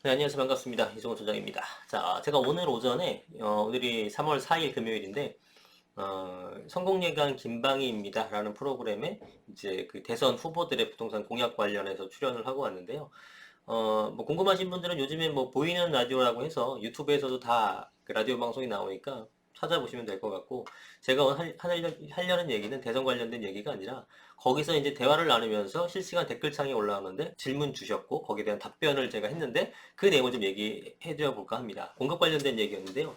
네, 안녕하세요. 반갑습니다. 이종호 소장입니다. 자, 제가 오늘 오전에, 오늘이 3월 4일 금요일인데, 성공예감 김방희입니다. 라는 프로그램에 이제 그 대선 후보들의 부동산 공약 관련해서 출연을 하고 왔는데요. 뭐 궁금하신 분들은 요즘에 뭐 보이는 라디오라고 해서 유튜브에서도 다 그 라디오 방송이 나오니까 찾아보시면 될 것 같고, 제가 오늘 하려는 얘기는 대선 관련된 얘기가 아니라, 거기서 이제 대화를 나누면서 실시간 댓글창에 올라오는데 질문 주셨고, 거기에 대한 답변을 제가 했는데, 그 내용을 좀 얘기해 드려 볼까 합니다. 공급 관련된 얘기였는데요.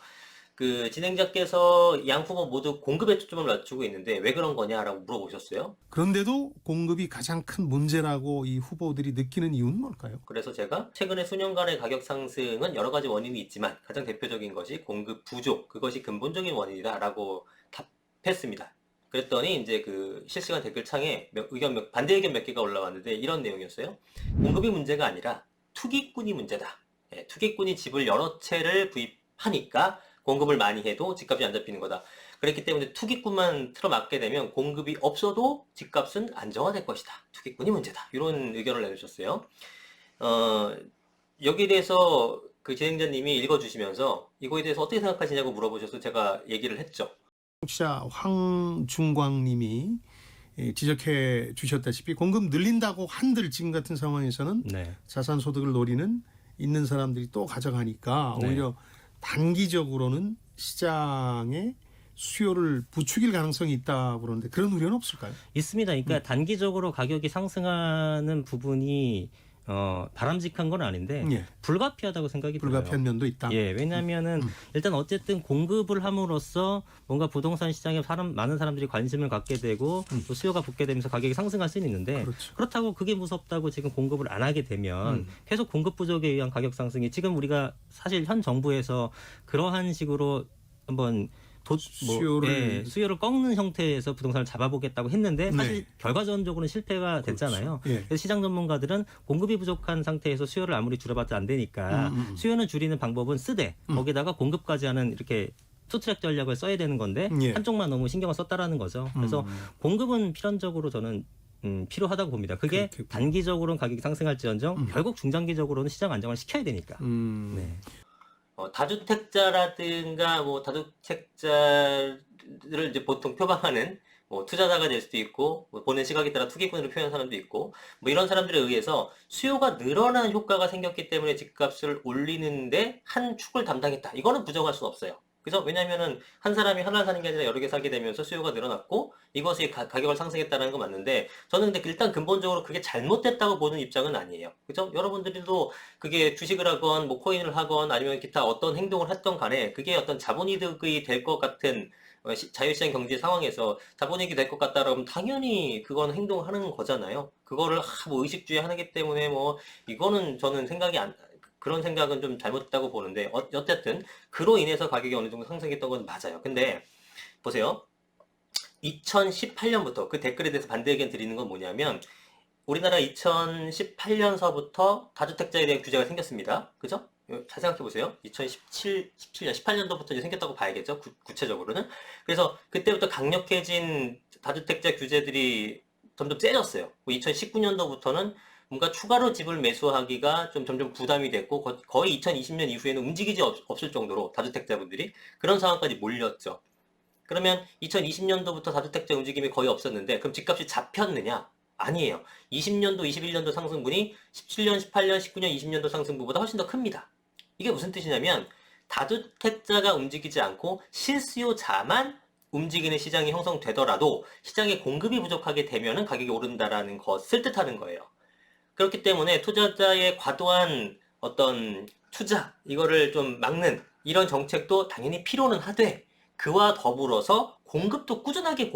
그 진행자께서 양 후보 모두 공급에 초점을 맞추고 있는데 왜 그런 거냐라고 물어보셨어요. 그런데도 공급이 가장 큰 문제라고 이 후보들이 느끼는 이유는 뭘까요? 그래서 제가 최근에 수년간의 가격 상승은 여러 가지 원인이 있지만 가장 대표적인 것이 공급 부족, 그것이 근본적인 원인이다라고 답했습니다. 그랬더니 이제 그 실시간 댓글창에 반대 의견 몇 개가 올라왔는데 이런 내용이었어요. 공급이 문제가 아니라 투기꾼이 문제다. 예, 투기꾼이 집을 여러 채를 구입하니까 공급을 많이 해도 집값이 안 잡히는 거다. 그렇기 때문에 투기꾼만 틀어막게 되면 공급이 없어도 집값은 안정화될 것이다. 투기꾼이 문제다. 이런 의견을 내주셨어요. 어, 여기에 대해서 그 진행자님이 읽어주시면서 이거에 대해서 어떻게 생각하시냐고 물어보셔서 제가 얘기를 했죠. 청취자 황중광 님이 지적해 주셨다시피 공급 늘린다고 한들 지금 같은 상황에서는 네. 자산 소득을 노리는 있는 사람들이 또 가져가니까 네. 오히려 단기적으로는 시장에 수요를 부추길 가능성이 있다고 그러는데 그런 우려는 없을까요? 있습니다. 그러니까 단기적으로 가격이 상승하는 부분이 바람직한 건 아닌데 예. 불가피하다고 생각이 들어요. 불가피한 면도 있다. 예, 왜냐하면은 일단 어쨌든 공급을 함으로써 뭔가 부동산 시장에 많은 사람들이 관심을 갖게 되고 또 수요가 붙게 되면서 가격이 상승할 수는 있는데 그렇죠. 그렇다고 그게 무섭다고 지금 공급을 안 하게 되면 계속 공급 부족에 의한 가격 상승이 지금 우리가 사실 현 정부에서 그러한 식으로 한번 수요를 꺾는 형태에서 부동산을 잡아보겠다고 했는데 사실 결과적으로는 실패가 됐잖아요. 그렇죠. 예. 그래서 시장 전문가들은 공급이 부족한 상태에서 수요를 아무리 줄여봤자 안 되니까 수요는 줄이는 방법은 쓰되 거기다가 공급까지 하는 이렇게 투트랙 전략을 써야 되는 건데 예. 한쪽만 너무 신경을 썼다라는 거죠. 그래서 공급은 필연적으로 저는 필요하다고 봅니다. 그게 그렇겠군요. 단기적으로는 가격이 상승할지언정 결국 중장기적으로는 시장 안정을 시켜야 되니까. 네. 다주택자라든가 뭐 다주택자를 이제 보통 표방하는 뭐 투자자가 될 수도 있고 뭐 보는 시각에 따라 투기꾼으로 표현하는 사람도 있고 뭐 이런 사람들에 의해서 수요가 늘어나는 효과가 생겼기 때문에 집값을 올리는데 한 축을 담당했다. 이거는 부정할 수 없어요. 그래서 왜냐면은 한 사람이 하나 사는 게 아니라 여러 개 사게 되면서 수요가 늘어났고 이것이 가격을 상승했다는 거 맞는데 저는 근데 일단 근본적으로 그게 잘못됐다고 보는 입장은 아니에요. 그죠? 여러분들도 그게 주식을 하건 뭐 코인을 하건 아니면 기타 어떤 행동을 했던 간에 그게 어떤 자본이득이 될 것 같은 자유시장 경제 상황에서 자본이익이 될 것 같다라면 당연히 그건 행동하는 거잖아요. 그거를 뭐 의식주의 하기 때문에 뭐 이거는 저는 그런 생각은 좀 잘못됐다고 보는데 어쨌든 그로 인해서 가격이 어느 정도 상승했던 건 맞아요. 근데 보세요. 2018년부터 그 댓글에 대해서 반대 의견 드리는 건 뭐냐면 우리나라 2018년서부터 다주택자에 대한 규제가 생겼습니다. 그죠? 잘 생각해 보세요. 17년, 18년도부터 이제 생겼다고 봐야겠죠. 구체적으로는. 그래서 그때부터 강력해진 다주택자 규제들이 점점 세졌어요. 2019년도부터는 뭔가 추가로 집을 매수하기가 좀 점점 부담이 됐고 거의 2020년 이후에는 움직이지 없을 정도로 다주택자분들이 그런 상황까지 몰렸죠. 그러면 2020년도부터 다주택자 움직임이 거의 없었는데 그럼 집값이 잡혔느냐? 아니에요. 20년도, 21년도 상승분이 17년, 18년, 19년, 20년도 상승분보다 훨씬 더 큽니다. 이게 무슨 뜻이냐면 다주택자가 움직이지 않고 실수요자만 움직이는 시장이 형성되더라도 시장에 공급이 부족하게 되면은 가격이 오른다라는 것을 뜻하는 거예요. 그렇기 때문에 투자자의 과도한 어떤 투자, 이거를 좀 막는 이런 정책도 당연히 필요는 하되 그와 더불어서 공급도 꾸준하게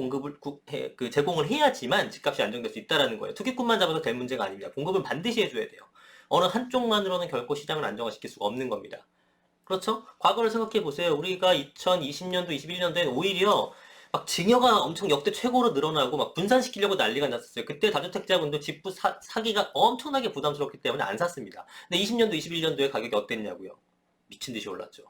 제공을 해야지만 집값이 안정될 수 있다는 거예요. 투기꾼만 잡아서 될 문제가 아닙니다. 공급은 반드시 해줘야 돼요. 어느 한쪽만으로는 결코 시장을 안정화시킬 수가 없는 겁니다. 그렇죠? 과거를 생각해 보세요. 우리가 2020년도, 21년도엔 오히려 막 증여가 엄청 역대 최고로 늘어나고 막 분산시키려고 난리가 났었어요. 그때 다주택자분도 집 사기가 엄청나게 부담스럽기 때문에 안 샀습니다. 근데 20년도, 21년도에 가격이 어땠냐고요? 미친 듯이 올랐죠.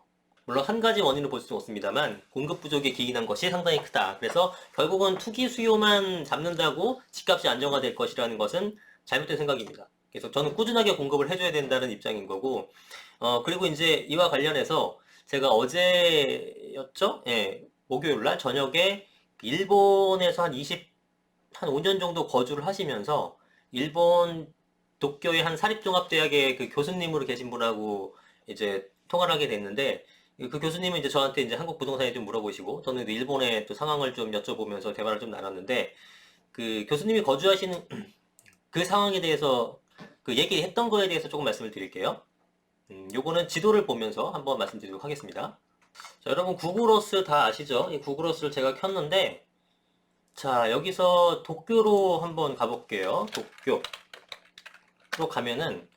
물론 한 가지 원인을 볼 수는 없습니다만 공급 부족에 기인한 것이 상당히 크다. 그래서 결국은 투기 수요만 잡는다고 집값이 안정화될 것이라는 것은 잘못된 생각입니다. 그래서 저는 꾸준하게 공급을 해줘야 된다는 입장인 거고, 그리고 이제 이와 관련해서 제가 어제였죠? 예, 목요일 날 저녁에 일본에서 한 5년 정도 거주를 하시면서 일본 도쿄의 한 사립종합대학의 그 교수님으로 계신 분하고 이제 통화를 하게 됐는데, 그 교수님은 이제 저한테 이제 한국 부동산에 좀 물어보시고, 저는 일본의 또 상황을 좀 여쭤보면서 대화를 좀 나눴는데, 그 교수님이 거주하시는 그 상황에 대해서 그 얘기했던 거에 대해서 조금 말씀을 드릴게요. 요거는 지도를 보면서 한번 말씀드리도록 하겠습니다. 자, 여러분 구글어스 다 아시죠? 이 구글어스를 제가 켰는데, 자, 여기서 도쿄로 한번 가볼게요. 도쿄로 가면은,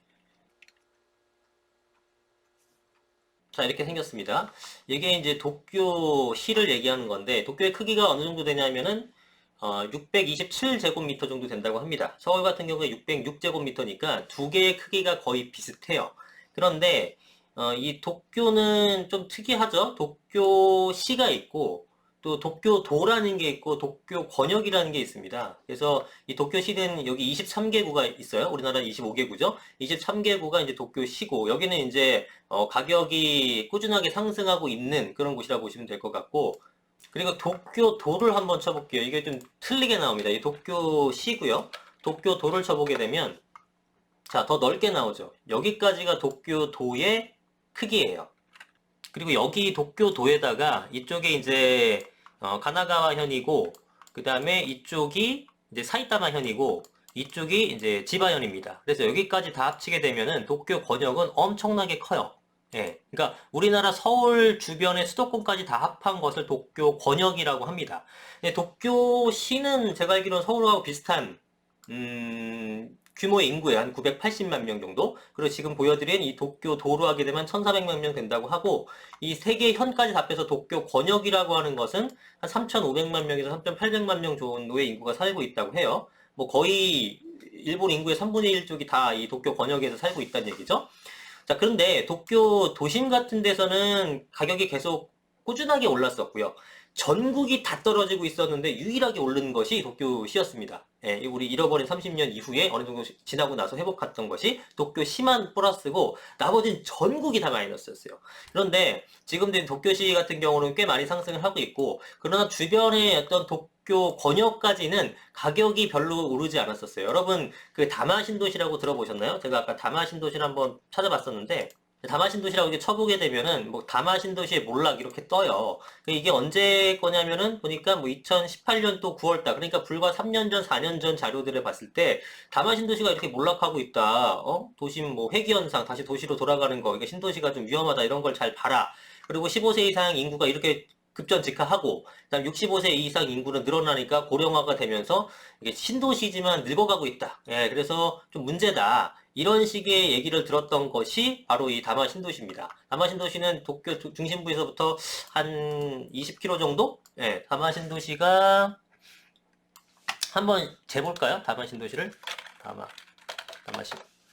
자, 이렇게 생겼습니다. 이게 이제 도쿄시를 얘기하는 건데, 도쿄의 크기가 어느 정도 되냐면은, 627제곱미터 정도 된다고 합니다. 서울 같은 경우에 606제곱미터니까 두 개의 크기가 거의 비슷해요. 그런데, 이 도쿄는 좀 특이하죠? 도쿄시가 있고, 또 도쿄도라는 게 있고 도쿄 권역이라는 게 있습니다. 그래서 이 도쿄시는 여기 23개구가 있어요. 우리나라 25개구죠. 23개구가 이제 도쿄시고 여기는 이제 가격이 꾸준하게 상승하고 있는 그런 곳이라고 보시면 될 것 같고, 그리고 도쿄도를 한번 쳐볼게요. 이게 좀 틀리게 나옵니다. 이 도쿄시고요. 도쿄도를 쳐보게 되면 자, 더 넓게 나오죠. 여기까지가 도쿄도의 크기예요. 그리고 여기 도쿄도에다가 이쪽에 이제 가나가와현이고, 그 다음에 이쪽이 이제 사이타마현이고, 이쪽이 이제 지바현입니다. 그래서 여기까지 다 합치게 되면은 도쿄 권역은 엄청나게 커요. 예. 그러니까 우리나라 서울 주변의 수도권까지 다 합한 것을 도쿄 권역이라고 합니다. 근데 도쿄시는 제가 알기로는 서울하고 비슷한, 규모의 인구에 한 980만 명 정도. 그리고 지금 보여드린 이 도쿄도로 하게 되면 1400만 명 된다고 하고, 이 세 개의 현까지 합해서 도쿄 권역이라고 하는 것은 한 3500만 명에서 3800만 명 정도의 인구가 살고 있다고 해요. 뭐 거의 일본 인구의 3분의 1 쪽이 다 이 도쿄 권역에서 살고 있다는 얘기죠. 자, 그런데 도쿄 도심 같은 데서는 가격이 계속 꾸준하게 올랐었고요. 전국이 다 떨어지고 있었는데 유일하게 오른 것이 도쿄시였습니다. 예, 우리 잃어버린 30년 이후에 어느 정도 지나고 나서 회복했던 것이 도쿄시만 플러스고 나머지는 전국이 다 마이너스였어요. 그런데 지금도 도쿄시 같은 경우는 꽤 많이 상승을 하고 있고, 그러나 주변의 어떤 도쿄 권역까지는 가격이 별로 오르지 않았었어요. 여러분 그 다마신도시라고 들어보셨나요? 제가 아까 다마신도시를 한번 찾아봤었는데, 다마신도시라고 이렇게 쳐보게 되면은 뭐 다마신도시의 몰락 이렇게 떠요. 이게 언제 거냐면은 보니까 뭐 2018년도 9월달, 그러니까 불과 3년 전, 4년 전 자료들을 봤을 때 다마신도시가 이렇게 몰락하고 있다. 도심 뭐 회귀 현상, 다시 도시로 돌아가는 거, 이게 신도시가 좀 위험하다, 이런 걸 잘 봐라. 그리고 15세 이상 인구가 이렇게 급전직하하고, 그다음 65세 이상 인구는 늘어나니까 고령화가 되면서 이게 신도시지만 늙어가고 있다. 예, 그래서 좀 문제다. 이런 식의 얘기를 들었던 것이 바로 이 다마 신도시입니다. 다마 신도시는 도쿄 중심부에서부터 한 20km 정도? 예, 다마 신도시가 한번 재볼까요? 다마 신도시를 다마시.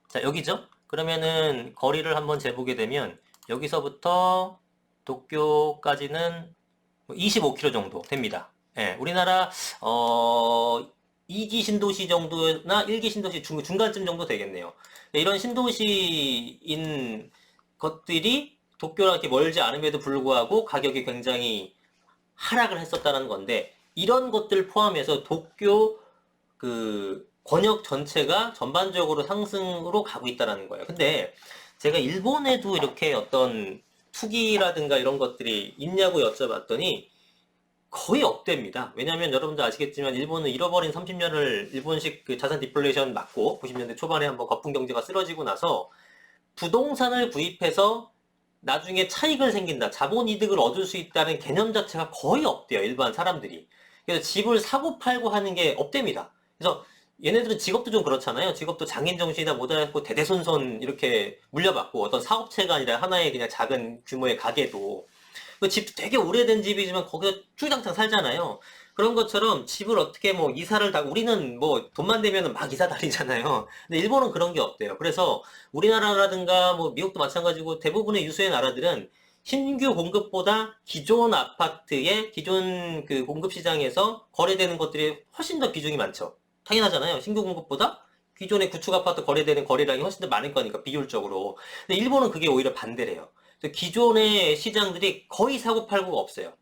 자, 여기죠? 그러면은 거리를 한번 재보게 되면 여기서부터 도쿄까지는 25km 정도 됩니다. 예, 우리나라 2기 신도시 정도나 1기 신도시 중간쯤 정도 되겠네요. 이런 신도시인 것들이 도쿄랑 이렇게 멀지 않음에도 불구하고 가격이 굉장히 하락을 했었다는 건데, 이런 것들 포함해서 도쿄 그 권역 전체가 전반적으로 상승으로 가고 있다는 거예요. 근데 제가 일본에도 이렇게 어떤 투기라든가 이런 것들이 있냐고 여쭤봤더니 거의 없답니다. 왜냐하면 여러분들 아시겠지만 일본은 잃어버린 30년을 일본식 그 자산 디플레이션 맞고 90년대 초반에 한번 거품 경제가 쓰러지고 나서 부동산을 구입해서 나중에 차익을 생긴다, 자본 이득을 얻을 수 있다는 개념 자체가 거의 없대요, 일반 사람들이. 그래서 집을 사고 팔고 하는 게 없답니다. 그래서 얘네들은 직업도 좀 그렇잖아요. 직업도 장인 정신이나 모자라고 대대손손 이렇게 물려받고, 어떤 사업체가 아니라 하나의 그냥 작은 규모의 가게도, 그 집도 되게 오래된 집이지만 거기서 출장창 살잖아요. 그런 것처럼 집을 어떻게 뭐 이사를 다, 우리는 뭐 돈만 되면 막 이사 다니잖아요. 근데 일본은 그런 게 없대요. 그래서 우리나라라든가 뭐 미국도 마찬가지고 대부분의 유수의 나라들은 신규 공급보다 기존 아파트의 기존 그 공급 시장에서 거래되는 것들이 훨씬 더 비중이 많죠. 당연하잖아요. 신규 공급보다 기존의 구축 아파트 거래되는 거래량이 훨씬 더 많을 거니까 비율적으로. 근데 일본은 그게 오히려 반대래요. 기존의 시장들이 거의 사고 팔고가 없어요.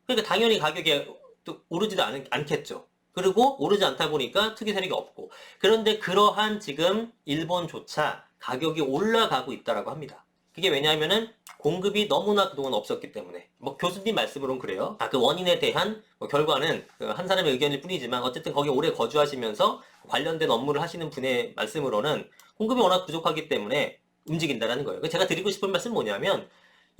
그러니까 당연히 가격이 또 오르지도 않겠죠. 그리고 오르지 않다 보니까 투기 세력이 없고. 그런데 그러한 지금 일본조차 가격이 올라가고 있다라고 합니다. 그게 왜냐하면은 공급이 너무나 그동안 없었기 때문에. 뭐 교수님 말씀으로는 그래요. 그 원인에 대한 결과는 한 사람의 의견일 뿐이지만 어쨌든 거기 오래 거주하시면서 관련된 업무를 하시는 분의 말씀으로는 공급이 워낙 부족하기 때문에 움직인다라는 거예요. 제가 드리고 싶은 말씀은 뭐냐면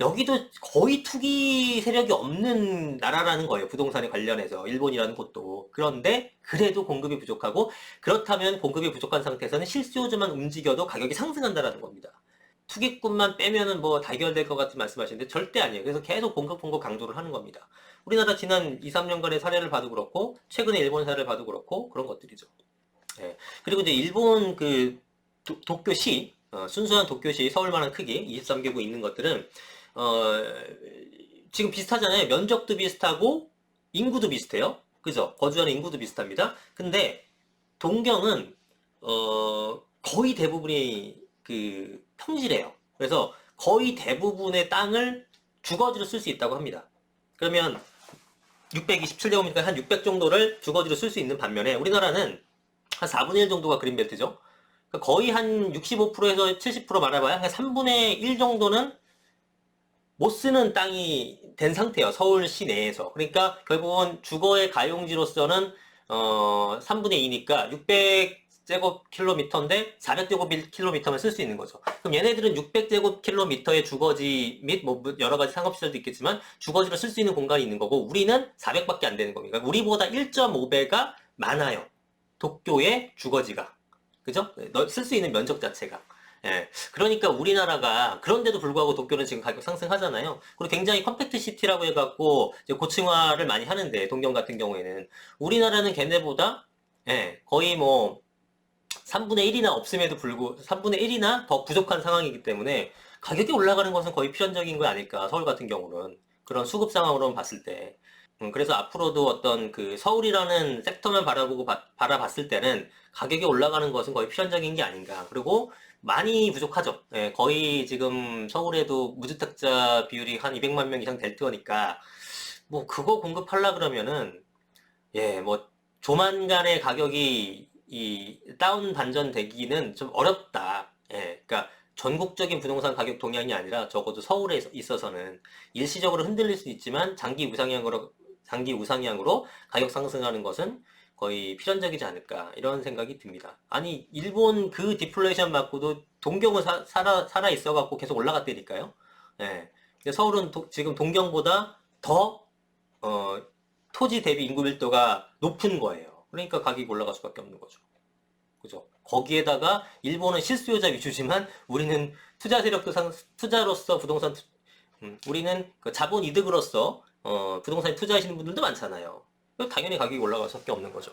여기도 거의 투기 세력이 없는 나라라는 거예요. 부동산에 관련해서 일본이라는 곳도. 그런데 그래도 공급이 부족하고 그렇다면 공급이 부족한 상태에서는 실수요자만 움직여도 가격이 상승한다라는 겁니다. 투기꾼만 빼면은 뭐 다 해결될 것 같은 말씀하시는데 절대 아니에요. 그래서 계속 공급 강조를 하는 겁니다. 우리나라 지난 2, 3년간의 사례를 봐도 그렇고 최근에 일본 사례를 봐도 그렇고 그런 것들이죠. 예. 그리고 이제 일본 그 도쿄시 순수한 도쿄시 서울만한 크기 23개구 있는 것들은 지금 비슷하잖아요. 면적도 비슷하고 인구도 비슷해요. 그죠? 거주하는 인구도 비슷합니다. 근데 동경은 거의 대부분이 그 평지래요. 그래서 거의 대부분의 땅을 주거지로 쓸 수 있다고 합니다. 그러면 627제곱미터 한 600 정도를 주거지로 쓸 수 있는 반면에 우리나라는 한 4분의 1 정도가 그린벨트죠. 그러니까 거의 한 65%에서 70% 말아봐야 한 3분의 1 정도는 못 쓰는 땅이 된 상태예요. 서울 시내에서. 그러니까 결국은 주거의 가용지로서는 3분의 2니까 600제곱킬로미터인데 400제곱킬로미터만 쓸 수 있는 거죠. 그럼 얘네들은 600제곱킬로미터의 주거지 및 뭐 여러 가지 상업시설도 있겠지만 주거지로 쓸 수 있는 공간이 있는 거고 우리는 400밖에 안 되는 겁니다. 그러니까 우리보다 1.5배가 많아요. 도쿄의 주거지가. 그죠? 쓸 수 있는 면적 자체가. 예. 그러니까 우리나라가 그런데도 불구하고 도쿄는 지금 가격 상승하잖아요. 그리고 굉장히 컴팩트 시티라고 해갖고 이제 고층화를 많이 하는데 동경 같은 경우에는 우리나라는 걔네보다 거의 뭐 3분의 1이나 없음에도 불구하고 3분의 1이나 더 부족한 상황이기 때문에 가격이 올라가는 것은 거의 필연적인 거 아닐까. 서울 같은 경우는 그런 수급 상황으로만 봤을 때. 그래서 앞으로도 어떤 그 서울이라는 섹터만 바라봤을 때는 가격이 올라가는 것은 거의 필연적인 게 아닌가. 그리고 많이 부족하죠. 거의 지금 서울에도 무주택자 비율이 한 200만 명 이상 될 거니까 뭐 그거 공급하려 그러면은 뭐 조만간에 가격이 이 다운 반전되기는 좀 어렵다. 그러니까 전국적인 부동산 가격 동향이 아니라 적어도 서울에 있어서는 일시적으로 흔들릴 수 있지만 장기 우상향으로 가격 상승하는 것은 거의 필연적이지 않을까 이런 생각이 듭니다. 아니 일본 그 디플레이션 맞고도 동경은 살아 있어갖고 계속 올라갔다니까요. 서울은 지금 동경보다 더 토지 대비 인구 밀도가 높은 거예요. 그러니까 가격이 올라갈 수밖에 없는 거죠. 그죠? 거기에다가 일본은 실수요자 위주지만 우리는 투자 세력도 투자로서 부동산 우리는 그 자본 이득으로서 부동산에 투자하시는 분들도 많잖아요. 당연히 가격이 올라갈 수밖에 없는 거죠.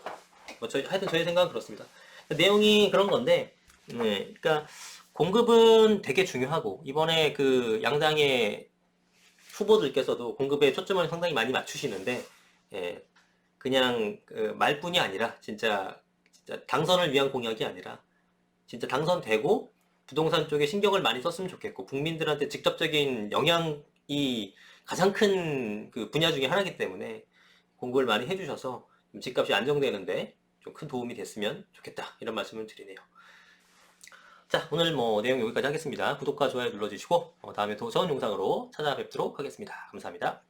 하여튼 저희 생각은 그렇습니다. 내용이 그런 건데, 그러니까 공급은 되게 중요하고 이번에 그 양당의 후보들께서도 공급에 초점을 상당히 많이 맞추시는데, 그냥 그 말뿐이 아니라 진짜 당선을 위한 공약이 아니라 진짜 당선되고 부동산 쪽에 신경을 많이 썼으면 좋겠고 국민들한테 직접적인 영향이 가장 큰 그 분야 중에 하나이기 때문에 공급을 많이 해주셔서 집값이 안정되는데 좀 큰 도움이 됐으면 좋겠다 이런 말씀을 드리네요. 자, 오늘 뭐 내용 여기까지 하겠습니다. 구독과 좋아요 눌러주시고 다음에 더 좋은 영상으로 찾아뵙도록 하겠습니다. 감사합니다.